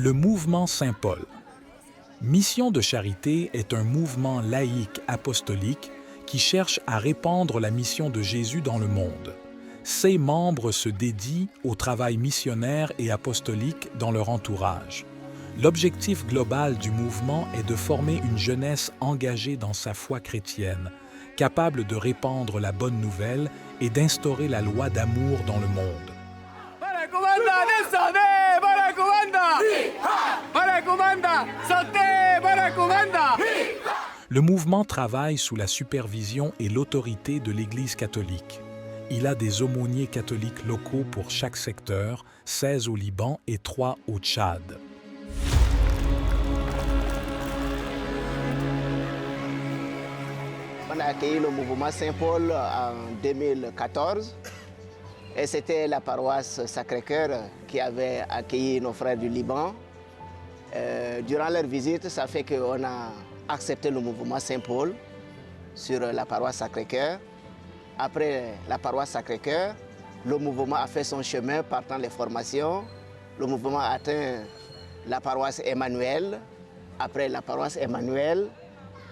Le mouvement Saint-Paul. Mission de charité est un mouvement laïque apostolique qui cherche à répandre la mission de Jésus dans le monde. Ses membres se dédient au travail missionnaire et apostolique dans leur entourage. L'objectif global du mouvement est de former une jeunesse engagée dans sa foi chrétienne, capable de répandre la bonne nouvelle et d'instaurer la loi d'amour dans le monde. Le mouvement travaille sous la supervision et l'autorité de l'Église catholique. Il a des aumôniers catholiques locaux pour chaque secteur, 16 au Liban et 3 au Tchad. On a accueilli le mouvement Saint-Paul en 2014 et c'était la paroisse Sacré-Cœur qui avait accueilli nos frères du Liban. Durant leur visite, ça fait qu'on a accepté le mouvement Saint-Paul sur la paroisse Sacré-Cœur. Après la paroisse Sacré-Cœur, le mouvement a fait son chemin partant les formations. Le mouvement a atteint la paroisse Emmanuel. Après la paroisse Emmanuel,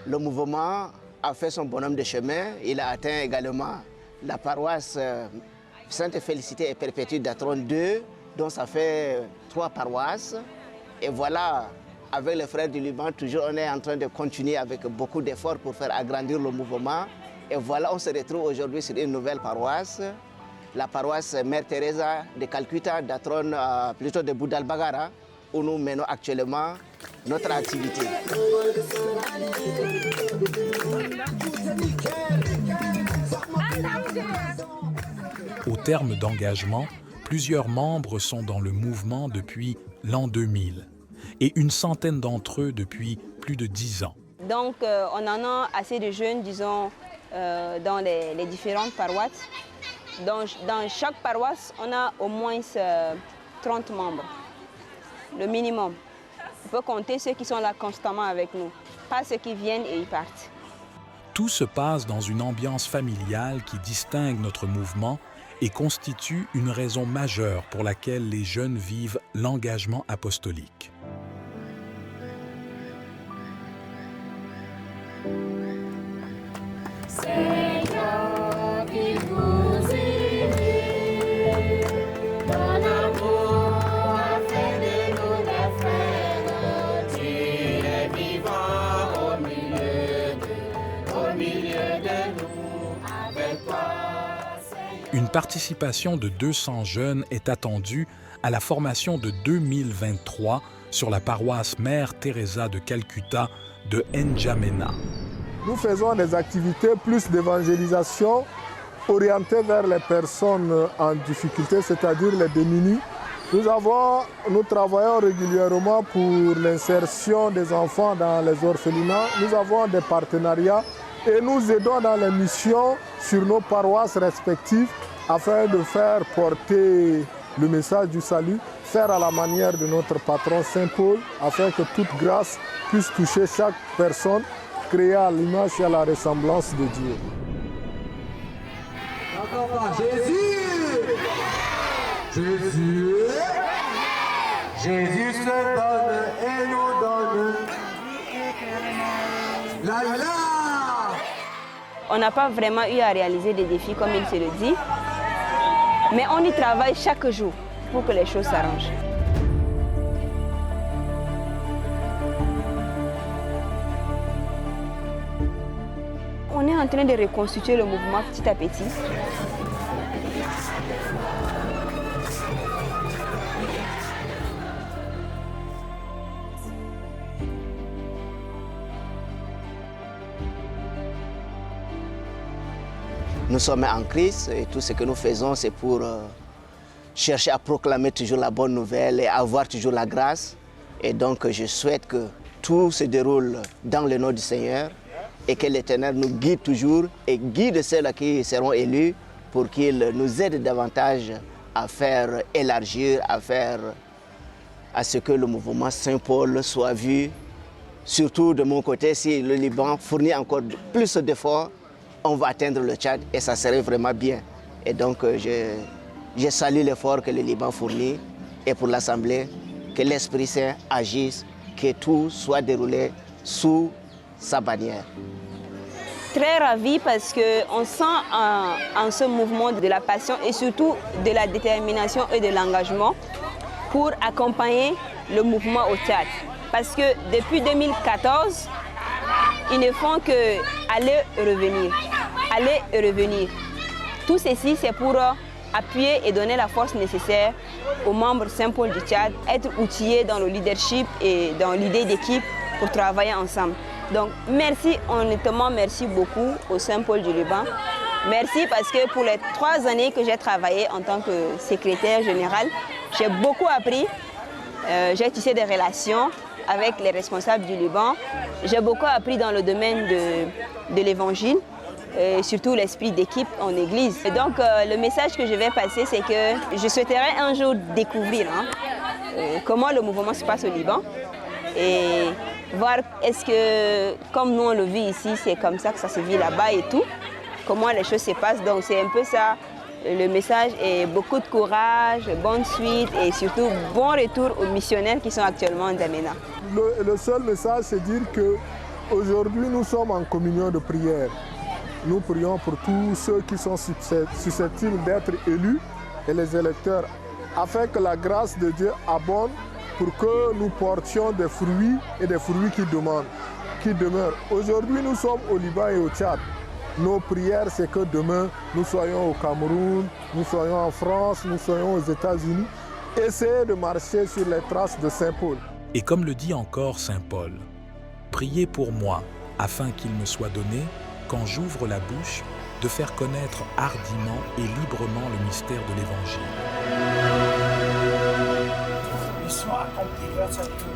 le mouvement a fait son bonhomme de chemin. Il a atteint également la paroisse Sainte Félicité et Perpétue d'Atron 2, dont ça fait 3 paroisses. Et voilà, avec les frères du Liban, toujours on est en train de continuer avec beaucoup d'efforts pour faire agrandir le mouvement. Et voilà, on se retrouve aujourd'hui sur une nouvelle paroisse, la paroisse Mère Teresa de Calcutta, d'Atron, plutôt de Boudal-Bagara, où nous menons actuellement notre activité. Au terme d'engagement, plusieurs membres sont dans le mouvement depuis l'an 2000 et une centaine d'entre eux depuis plus de 10 ans. Donc on en a assez de jeunes, disons, dans les différentes paroisses. Dans chaque paroisse, on a au moins 30 membres, le minimum. On peut compter ceux qui sont là constamment avec nous, pas ceux qui viennent et ils partent. Tout se passe dans une ambiance familiale qui distingue notre mouvement et constitue une raison majeure pour laquelle les jeunes vivent l'engagement apostolique. Seigneur, qui vous unit, ton amour a fait de nous des frères. Tu es vivant au milieu de nous, avec toi. Une participation de 200 jeunes est attendue à la formation de 2023 sur la paroisse Mère Teresa de Calcutta de N'Djamena. Nous faisons des activités plus d'évangélisation orientées vers les personnes en difficulté, c'est-à-dire les démunis. Nous travaillons régulièrement pour l'insertion des enfants dans les orphelinats. Nous avons des partenariats et nous aidons dans les missions sur nos paroisses respectives afin de faire porter le message du salut, faire à la manière de notre patron Saint Paul, afin que toute grâce puisse toucher chaque personne, créée à l'image et à la ressemblance de Dieu. Jésus se donne et nous donne. On n'a pas vraiment eu à réaliser des défis comme il se le dit, mais on y travaille chaque jour pour que les choses s'arrangent. On est en train de reconstituer le mouvement petit à petit. Nous sommes en Christ et tout ce que nous faisons, c'est pour chercher à proclamer toujours la bonne nouvelle et avoir toujours la grâce. Et donc, je souhaite que tout se déroule dans le nom du Seigneur et que l'Éternel nous guide toujours et guide ceux qui seront élus pour qu'il nous aide davantage à faire élargir, à ce que le mouvement Saint-Paul soit vu. Surtout de mon côté, si le Liban fournit encore plus d'efforts, on va atteindre le Tchad et ça serait vraiment bien. Et donc, je salue l'effort que le Liban fournit et pour l'Assemblée, que l'Esprit Saint agisse, que tout soit déroulé sous sa bannière. Très ravie parce qu'on sent en ce mouvement de la passion et surtout de la détermination et de l'engagement pour accompagner le mouvement au Tchad. Parce que depuis 2014, ils ne font que aller et revenir, aller et revenir. Tout ceci, c'est pour appuyer et donner la force nécessaire aux membres Saint-Paul du Tchad, être outillés dans le leadership et dans l'idée d'équipe pour travailler ensemble. Donc merci, honnêtement, merci beaucoup au Saint-Paul du Liban. Merci parce que pour les 3 années que j'ai travaillé en tant que secrétaire général, j'ai beaucoup appris. J'ai tissé des relations avec les responsables du Liban. J'ai beaucoup appris dans le domaine de l'évangile, et surtout l'esprit d'équipe en église. Et donc le message que je vais passer, c'est que je souhaiterais un jour découvrir comment le mouvement se passe au Liban et voir est-ce que, comme nous on le vit ici, c'est comme ça que ça se vit là-bas et tout, comment les choses se passent. Donc c'est un peu ça le message, et beaucoup de courage, bonne suite et surtout bon retour aux missionnaires qui sont actuellement en N'Djamena. Le seul message, c'est dire qu'aujourd'hui nous sommes en communion de prière. Nous prions pour tous ceux qui sont susceptibles d'être élus et les électeurs, afin que la grâce de Dieu abonde pour que nous portions des fruits et des fruits qui demeurent. Aujourd'hui, nous sommes au Liban et au Tchad. Nos prières, c'est que demain, nous soyons au Cameroun, nous soyons en France, nous soyons aux États-Unis. Essayez de marcher sur les traces de Saint Paul. Et comme le dit encore Saint Paul, « Priez pour moi, afin qu'il me soit donné, quand j'ouvre la bouche, de faire connaître hardiment et librement le mystère de l'Évangile. » Mission accomplie grâce à Dieu.